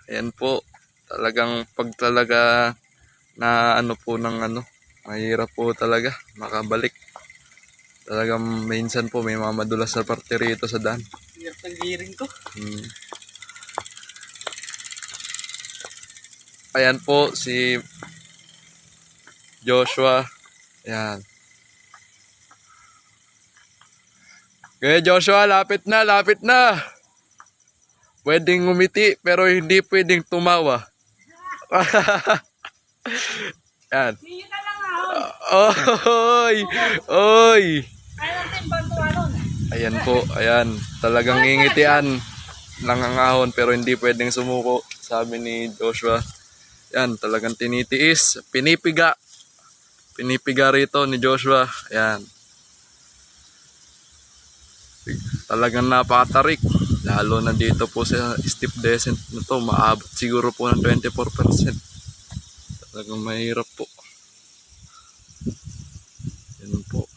Ayan po, talagang pag talaga na ano po ng ano, mahirap po talaga makabalik. Talagang minsan po may mga madulas na parte rito sa daan. Hirap ng giring ko. Ayan po si Joshua. Ayan. Okay, Joshua, lapit na, lapit na. Pwedeng ngumiti pero hindi pwedeng tumawa. Yan. Hindi ka lang ahon. Oy! Oy! Kaya natin bantuan nun. Ayan po, ayan. Talagang ngingitian. Nangangahon pero hindi pwedeng sumuko. Sabi ni Joshua. Yan, talagang tinitiis. Pinipiga. Pinipiga rito ni Joshua. Ayan. Talagang napakatarik. Lalo na dito po sa steep descent na to. Maabot siguro po ng 24%. Talagang mahirap po. Yan po.